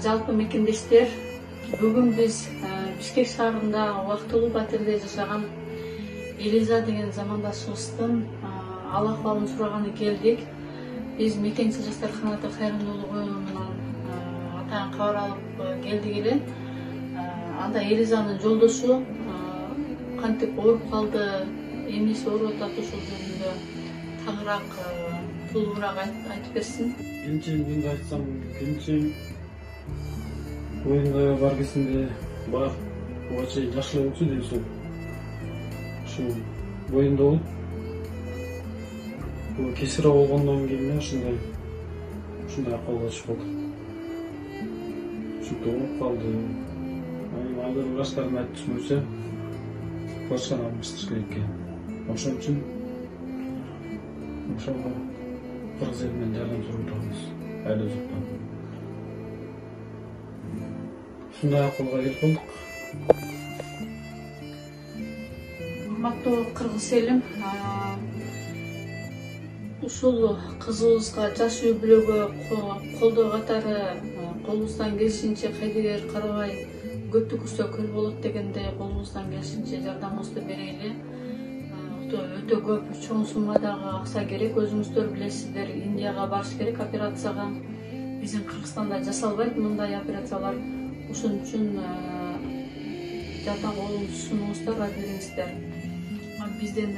жалпы мекендештер, бүгүн биз Бишкек шаарында убактылуу батирде жашаган Элиза деген замандашыбыздын ал акыбалын сураганы келдик. Биз мекенчил жаштар канаты кайрымдуулук уюмунан атайын кабар алып келдик эле. Анда Элизанын жолдошу кантип ооруп калды, эмнеси ооруп атат, ошол жөнүндө тагыраак толугураак айтып берсин. Келинчегим менде айтсам, келинчегим оюнга бар кезинде бар убача жакшы болчу дейсиң. Ушул боюнда болуп, бул кесире болгондон кийин ушундай акыбалга түшүп калдык. Ушинтип ооруп калды. Азыр башкалардын айтышы боюнча башканы алмаштырыш керек экен. Ошон үчүн ошого кыргыз элинен жардам сурап атабыз айыл өзүктөн. Ушундай акыбалга келип калдык. Урматтуу кыргыз элим, ушул кызыбызга жаш үй бүлөгө колдоо катары колубуздан келишинче кайдыгер карабай көптү көрсө көл болот дегенде колубуздан келишинче жардамыбызды берели. Өтө көп чоң суммадагы акча керек, өзүңүздөр билесиздер, Индияга барыш керек операцияга. Биздин Кыргызстанда жасалбайт мындай операциялар. Ошон үчүн жардам колуңузду сунуңуздар, бериңиздер. Биздин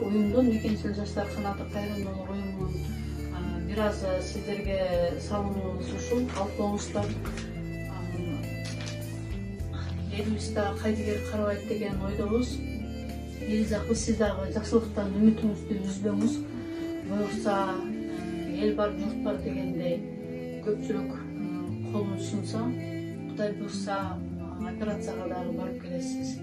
уюмдун мекенчил жаштар канаты кайрымдуулук уюмунун бир аз сиздерге салымыбыз ушул, алпоңуздар. Элибиз да кайдыгер карабайт деген ойдобуз. Элиза кыз, сиз дагы жакшылыктан үмүтүңүздү үзбөңүз. Буюрса эл бар, журт бар дегендей көпчүлүк колун сунса, Кудай буйрса операцияга дагы барып келесиз.